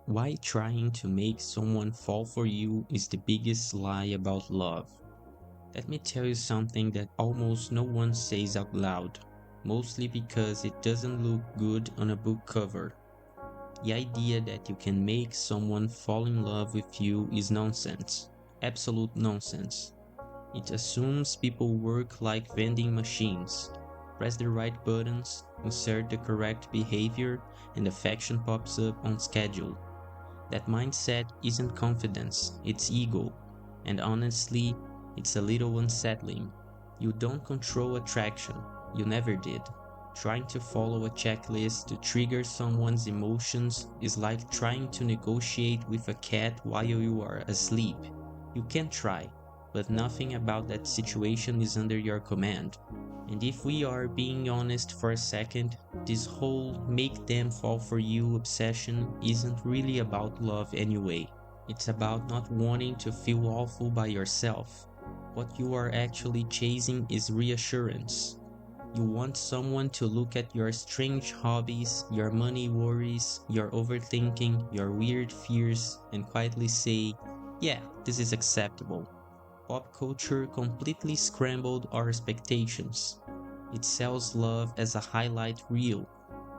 Why trying to make someone fall for you is the biggest lie about love. Let me tell you something that almost no one says out loud, mostly because it doesn't look good on a book cover. The idea that you can make someone fall in love with you is nonsense. Absolute nonsense. It assumes people work like vending machines. Press the right buttons, insert the correct behavior, and affection pops up on schedule. That mindset isn't confidence, it's ego. And honestly, it's a little unsettling. You don't control attraction. You never did. Trying to follow a checklist to trigger someone's emotions is like trying to negotiate with a cat while you are asleep. You can try, but nothing about that situation is under your command. And if we are being honest for a second, this whole make them fall for you obsession isn't really about love anyway. It's about not wanting to feel awful by yourself. What you are actually chasing is reassurance. You want someone to look at your strange hobbies, your money worries, your overthinking, your weird fears, and quietly say, yeah, this is acceptable. Pop culture completely scrambled our expectations. It sells love as a highlight reel.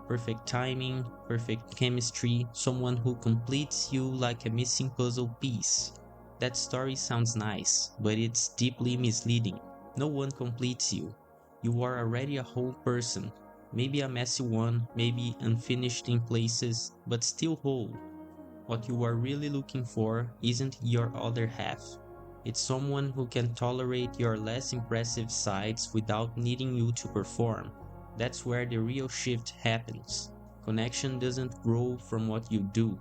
Perfect timing, perfect chemistry, someone who completes you like a missing puzzle piece. That story sounds nice, but it's deeply misleading. No one completes you. You are already a whole person. Maybe a messy one, maybe unfinished in places, but still whole. What you are really looking for isn't your other half. It's someone who can tolerate your less impressive sides without needing you to perform. That's where the real shift happens. Connection doesn't grow from what you do,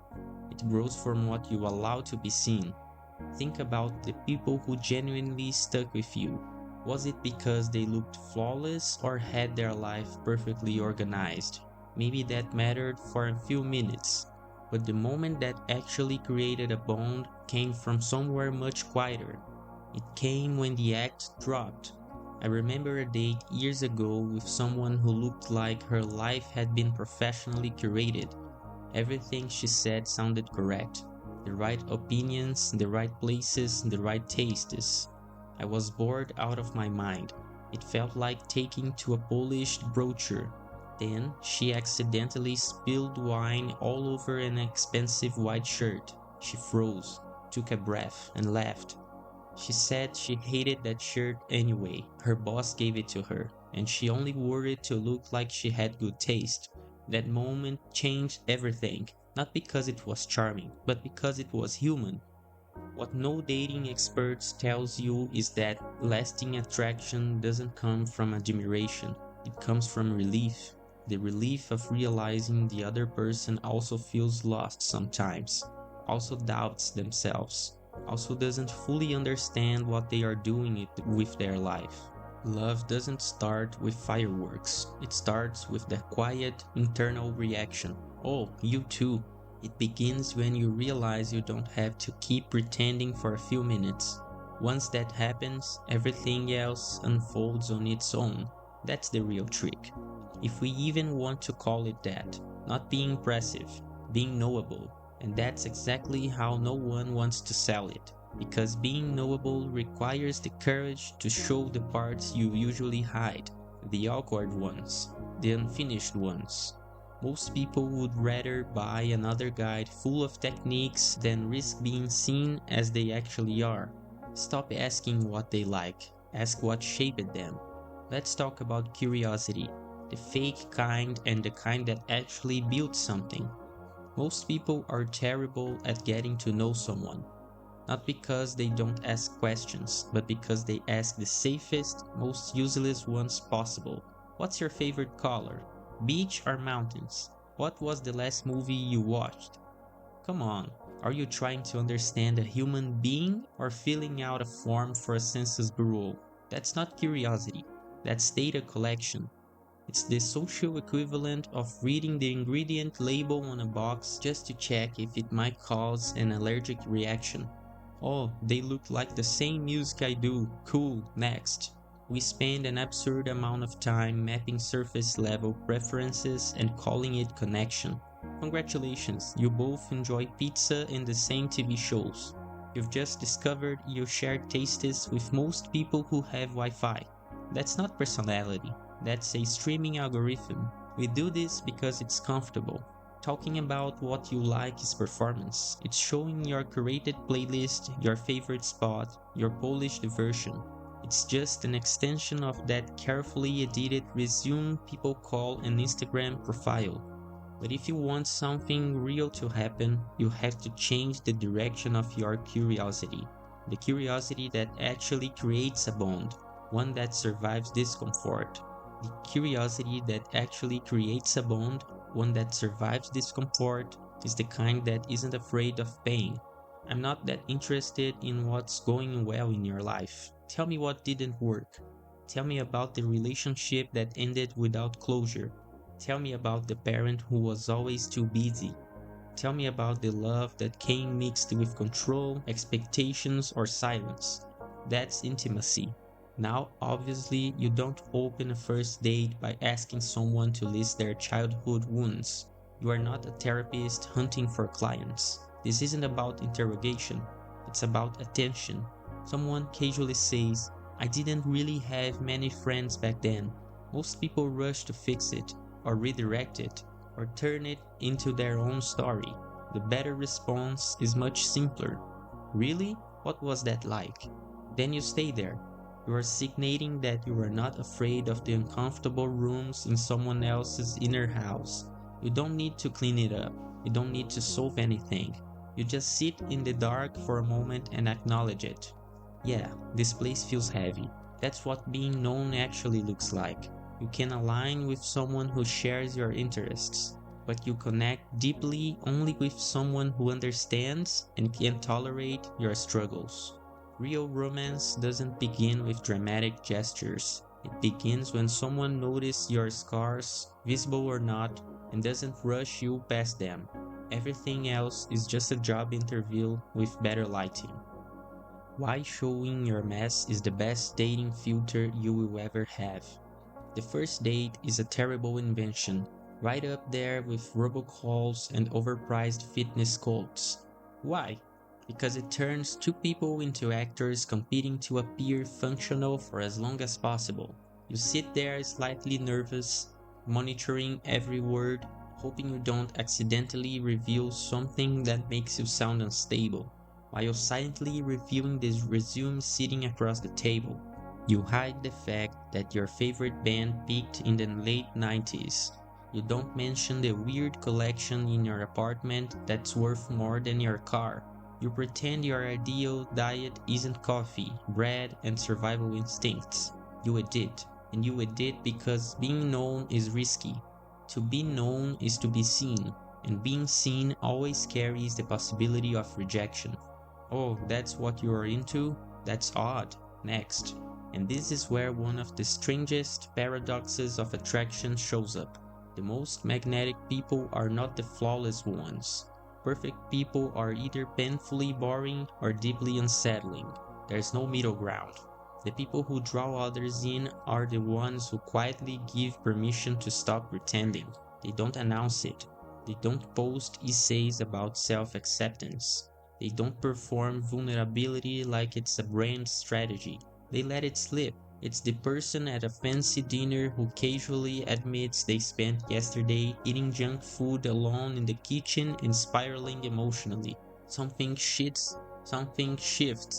it grows from what you allow to be seen. Think about the people who genuinely stuck with you. Was it because they looked flawless or had their life perfectly organized? Maybe that mattered for a few minutes, but the moment that actually created a bond came from somewhere much quieter. It came when the act dropped. I remember a date years ago with someone who looked like her life had been professionally curated. Everything she said sounded correct. The right opinions, the right places, the right tastes. I was bored out of my mind. It felt like taking to a polished brochure. Then she accidentally spilled wine all over an expensive white shirt. She froze, took a breath, and laughed. She said she hated that shirt anyway. Her boss gave it to her, and she only wore it to look like she had good taste. That moment changed everything, not because it was charming, but because it was human. What no dating experts tells you is that lasting attraction doesn't come from admiration. It comes from relief. The relief of realizing the other person also feels lost sometimes, also doubts themselves, also doesn't fully understand what they are doing with their life. Love doesn't start with fireworks. It starts with the quiet internal reaction. Oh, you too. It begins when you realize you don't have to keep pretending for a few minutes. Once that happens, everything else unfolds on its own. That's the real trick. If we even want to call it that. Not being impressive, being knowable. And that's exactly how no one wants to sell it. Because being knowable requires the courage to show the parts you usually hide, the awkward ones, the unfinished ones. Most people would rather buy another guide full of techniques than risk being seen as they actually are. Stop asking what they like, ask what shaped them. Let's talk about curiosity, the fake kind and the kind that actually builds something. Most people are terrible at getting to know someone. Not because they don't ask questions, but because they ask the safest, most useless ones possible. What's your favorite color? Beach or mountains? What was the last movie you watched? Come on, are you trying to understand a human being or filling out a form for a census bureau? That's not curiosity, that's data collection. It's the social equivalent of reading the ingredient label on a box just to check if it might cause an allergic reaction. Oh, they look like the same music I do. Cool, next. We spend an absurd amount of time mapping surface level preferences and calling it connection. Congratulations, you both enjoy pizza and the same TV shows. You've just discovered you share tastes with most people who have Wi-Fi. That's not personality, that's a streaming algorithm. We do this because it's comfortable. Talking about what you like is performance. It's showing your curated playlist, your favorite spot, your polished version. It's just an extension of that carefully edited resume people call an Instagram profile. But if you want something real to happen, you have to change the direction of your curiosity. The curiosity that actually creates a bond, one that survives discomfort. The curiosity that actually creates a bond, one that survives discomfort, is the kind that isn't afraid of pain. I'm not that interested in what's going well in your life. Tell me what didn't work. Tell me about the relationship that ended without closure. Tell me about the parent who was always too busy. Tell me about the love that came mixed with control, expectations, or silence. That's intimacy. Now, obviously, you don't open a first date by asking someone to list their childhood wounds. You are not a therapist hunting for clients. This isn't about interrogation, it's about attention. Someone casually says, I didn't really have many friends back then. Most people rush to fix it, or redirect it, or turn it into their own story. The better response is much simpler. Really? What was that like? Then you stay there. You are signaling that you are not afraid of the uncomfortable rooms in someone else's inner house. You don't need to clean it up. You don't need to solve anything. You just sit in the dark for a moment and acknowledge it. Yeah, this place feels heavy. That's what being known actually looks like. You can align with someone who shares your interests, but you connect deeply only with someone who understands and can tolerate your struggles. Real romance doesn't begin with dramatic gestures. It begins when someone notices your scars, visible or not, and doesn't rush you past them. Everything else is just a job interview with better lighting. Why showing your mess is the best dating filter you will ever have. The first date is a terrible invention, right up there with robocalls and overpriced fitness cults. Why? Because it turns two people into actors competing to appear functional for as long as possible. You sit there slightly nervous, monitoring every word, hoping you don't accidentally reveal something that makes you sound unstable, while silently reviewing this resume sitting across the table. You hide the fact that your favorite band peaked in the late 90s. You don't mention the weird collection in your apartment that's worth more than your car. You pretend your ideal diet isn't coffee, bread, and survival instincts. You edit, and you edit because being known is risky. To be known is to be seen, and being seen always carries the possibility of rejection. Oh, that's what you are into? That's odd. Next. And this is where one of the strangest paradoxes of attraction shows up. The most magnetic people are not the flawless ones. Perfect people are either painfully boring or deeply unsettling. There's no middle ground. The people who draw others in are the ones who quietly give permission to stop pretending. They don't announce it. They don't post essays about self-acceptance. They don't perform vulnerability like it's a brand strategy. They let it slip. It's the person at a fancy dinner who casually admits they spent yesterday eating junk food alone in the kitchen and spiraling emotionally. Something shifts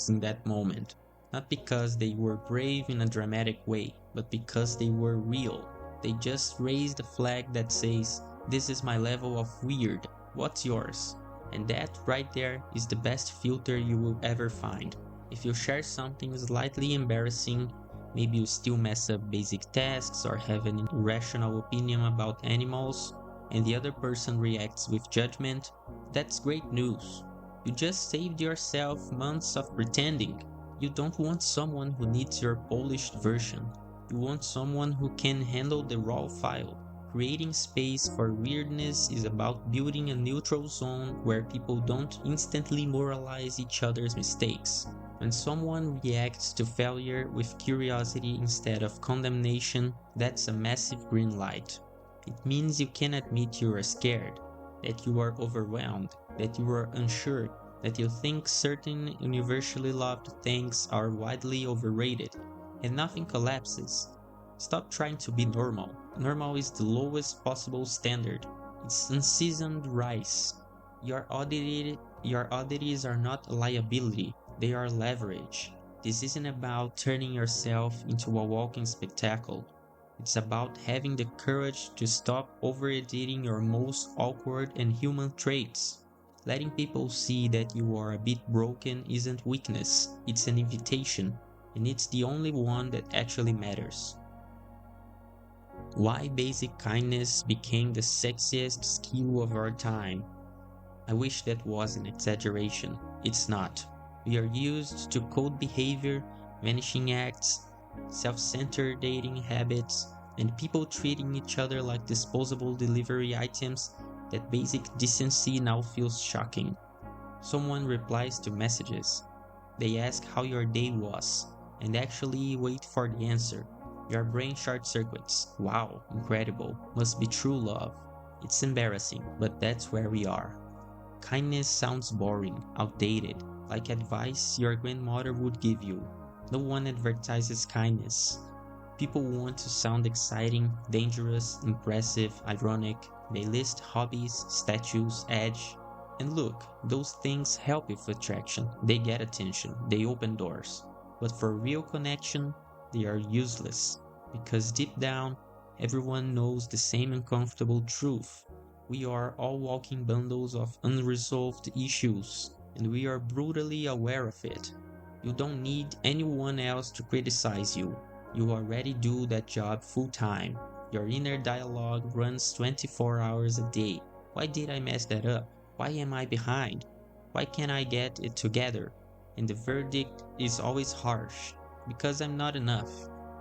in that moment. Not because they were brave in a dramatic way, but because they were real. They just raised a flag that says, "This is my level of weird. What's yours?" And that right there is the best filter you will ever find. If you share something slightly embarrassing, maybe you still mess up basic tasks or have an irrational opinion about animals, and the other person reacts with judgment, that's great news. You just saved yourself months of pretending. You don't want someone who needs your polished version. You want someone who can handle the raw file. Creating space for weirdness is about building a neutral zone where people don't instantly moralize each other's mistakes. When someone reacts to failure with curiosity instead of condemnation, that's a massive green light. It means you can admit you are scared. that you are overwhelmed, that you are unsure, that you think certain universally loved things are widely overrated, and nothing collapses. Stop trying to be normal. Normal is the lowest possible standard. It's unseasoned rice. Your oddities are not a liability, they are leverage. This isn't about turning yourself into a walking spectacle. It's about having the courage to stop over-editing your most awkward and human traits. Letting people see that you are a bit broken isn't weakness, it's an invitation, and it's the only one that actually matters. Why basic kindness became the sexiest skill of our time. I wish that was an exaggeration. It's not. We are used to code behavior, vanishing acts, self centered dating habits, and people treating each other like disposable delivery items that basic decency now feels shocking. Someone replies to messages. They ask how your day was, and actually wait for the answer. Your brain short circuits. Wow, incredible. Must be true love. It's embarrassing, but that's where we are. Kindness sounds boring, outdated, like advice your grandmother would give you. No one advertises kindness. People want to sound exciting, dangerous, impressive, ironic. They list hobbies, statues, edge. And look, those things help with attraction. They get attention, they open doors. But for real connection, they are useless. Because deep down, everyone knows the same uncomfortable truth. We are all walking bundles of unresolved issues, and we are brutally aware of it. You don't need anyone else to criticize you. You already do that job full time. Your inner dialogue runs 24 hours a day. Why did I mess that up? Why am I behind? Why can't I get it together? And the verdict is always harsh. Because I'm not enough.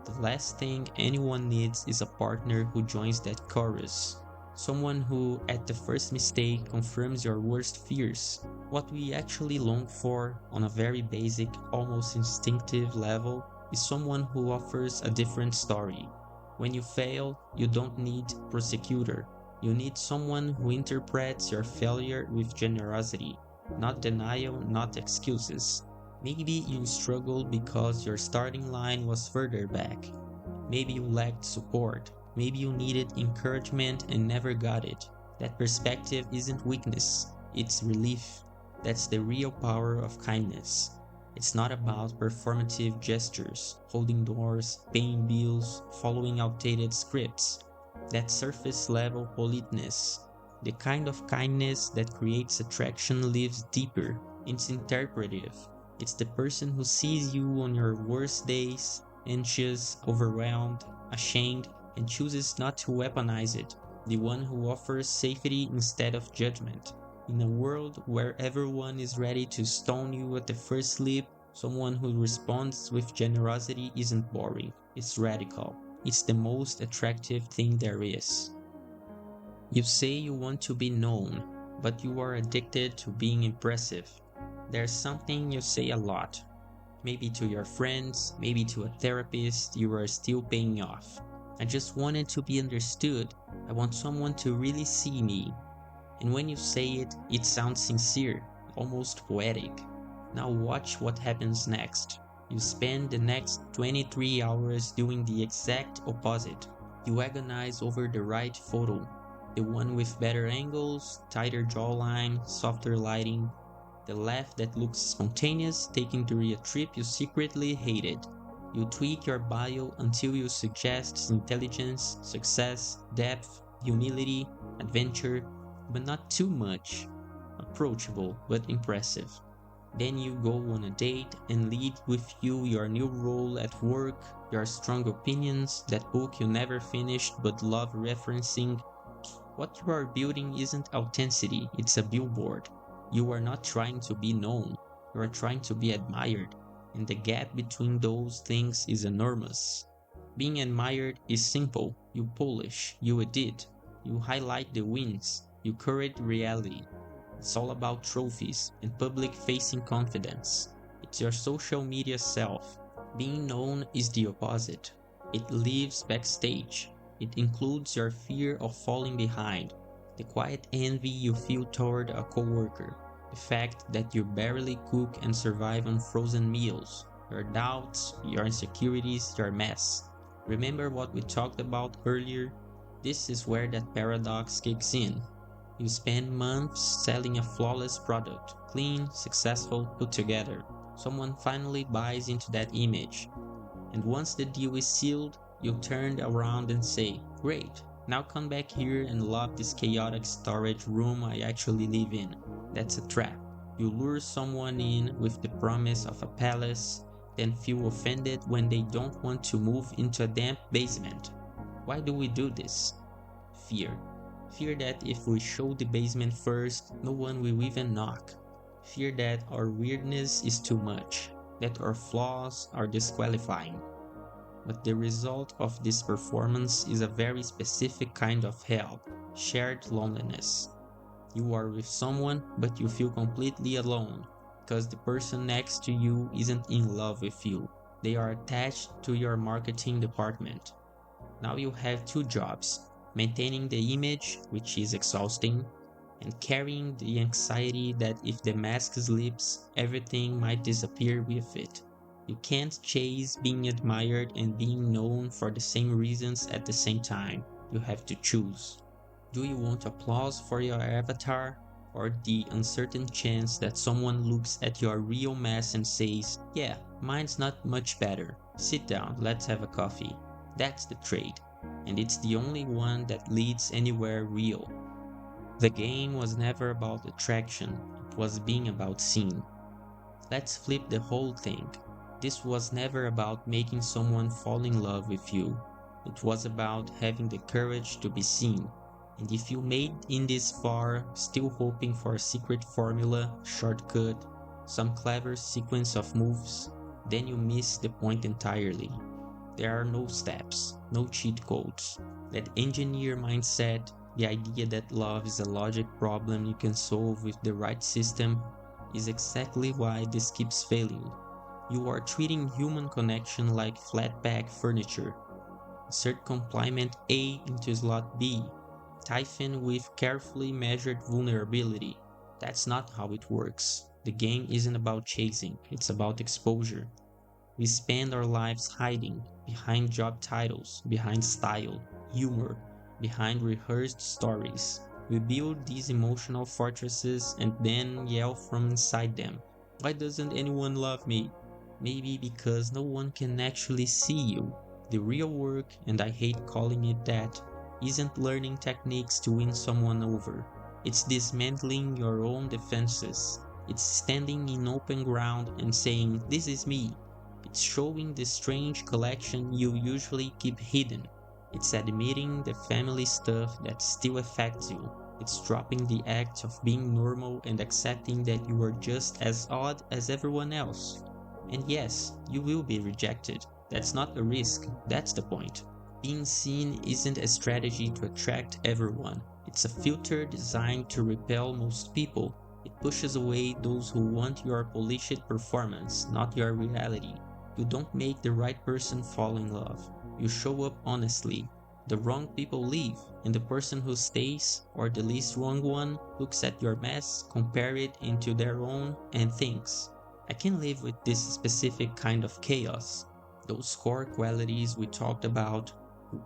The last thing anyone needs is a partner who joins that chorus. Someone who, at the first mistake, confirms your worst fears. What we actually long for, on a very basic, almost instinctive level, is someone who offers a different story. When you fail, you don't need prosecutor. You need someone who interprets your failure with generosity, not denial, not excuses. Maybe you struggled because your starting line was further back. Maybe you lacked support. Maybe you needed encouragement and never got it. That perspective isn't weakness, it's relief. That's the real power of kindness. It's not about performative gestures, holding doors, paying bills, following outdated scripts. That surface level politeness. The kind of kindness that creates attraction lives deeper. It's interpretive. It's the person who sees you on your worst days, anxious, overwhelmed, ashamed, and chooses not to weaponize it, the one who offers safety instead of judgment. In a world where everyone is ready to stone you at the first slip, someone who responds with generosity isn't boring, it's radical. It's the most attractive thing there is. You say you want to be known, but you are addicted to being impressive. There's something you say a lot. Maybe to your friends, maybe to a therapist you are still paying off. I just wanted to be understood. I want someone to really see me. And when you say it, it sounds sincere, almost poetic. Now watch what happens next. You spend the next 23 hours doing the exact opposite. You agonize over the right photo, the one with better angles, tighter jawline, softer lighting, the laugh that looks spontaneous taken during a trip you secretly hated. You tweak your bio until you suggest intelligence, success, depth, humility, adventure, but not too much. Approachable but impressive. Then you go on a date and lead with you your new role at work, your strong opinions, that book you never finished but love referencing. What you are building isn't authenticity, it's a billboard. You are not trying to be known, you are trying to be admired, and the gap between those things is enormous. Being admired is simple. You polish, you edit, you highlight the wins, you curate reality. It's all about trophies and public-facing confidence. It's your social media self. Being known is the opposite. It lives backstage. It includes your fear of falling behind. The quiet envy you feel toward a coworker, the fact that you barely cook and survive on frozen meals, your doubts, your insecurities, your mess. Remember what we talked about earlier? This is where that paradox kicks in. You spend months selling a flawless product, clean, successful, put together. Someone finally buys into that image. And once the deal is sealed, you turn around and say, "Great, now come back here and love this chaotic storage room I actually live in." That's a trap. You lure someone in with the promise of a palace, then feel offended when they don't want to move into a damp basement. Why do we do this? Fear. Fear that if we show the basement first, no one will even knock. Fear that our weirdness is too much, that our flaws are disqualifying. But the result of this performance is a very specific kind of hell, shared loneliness. You are with someone, but you feel completely alone, because the person next to you isn't in love with you. They are attached to your marketing department. Now you have two jobs: maintaining the image, which is exhausting, and carrying the anxiety that if the mask slips, everything might disappear with it. You can't chase being admired and being known for the same reasons at the same time. You have to choose. Do you want applause for your avatar, or the uncertain chance that someone looks at your real mess and says, "Yeah, mine's not much better. Sit down, let's have a coffee." That's the trade, and it's the only one that leads anywhere real. The game was never about attraction, it was being about seen. Let's flip the whole thing. This was never about making someone fall in love with you. It was about having the courage to be seen. And if you made in this far, still hoping for a secret formula, shortcut, some clever sequence of moves, then you miss the point entirely. There are no steps, no cheat codes. That engineer mindset, the idea that love is a logic problem you can solve with the right system, is exactly why this keeps failing. You are treating human connection like flat-pack furniture. Insert complement A into slot B. Typhon with carefully measured vulnerability. That's not how it works. The game isn't about chasing, it's about exposure. We spend our lives hiding, behind job titles, behind style, humor, behind rehearsed stories. We build these emotional fortresses and then yell from inside them, "Why doesn't anyone love me?" Maybe because no one can actually see you. The real work, and I hate calling it that, isn't learning techniques to win someone over. It's dismantling your own defenses. It's standing in open ground and saying, "This is me." It's showing the strange collection you usually keep hidden. It's admitting the family stuff that still affects you. It's dropping the act of being normal and accepting that you are just as odd as everyone else. And yes, you will be rejected. That's not a risk, that's the point. Being seen isn't a strategy to attract everyone. It's a filter designed to repel most people. It pushes away those who want your polished performance, not your reality. You don't make the right person fall in love. You show up honestly. The wrong people leave, and the person who stays, or the least wrong one, looks at your mess, compare it into their own, and thinks, "I can live with this specific kind of chaos." Those core qualities we talked about,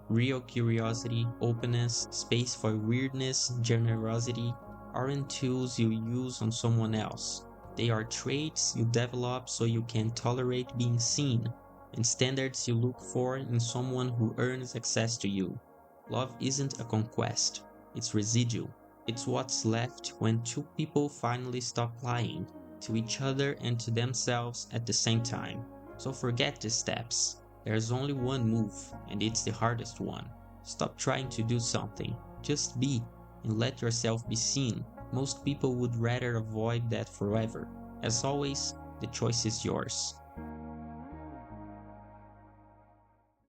real curiosity, openness, space for weirdness, generosity, aren't tools you use on someone else. They are traits you develop so you can tolerate being seen, and standards you look for in someone who earns access to you. Love isn't a conquest, it's residual. It's what's left when two people finally stop lying to each other and to themselves at the same time. So forget the steps. There's only one move, and it's the hardest one. Stop trying to do something. Just be, and let yourself be seen. Most people would rather avoid that forever. As always, the choice is yours.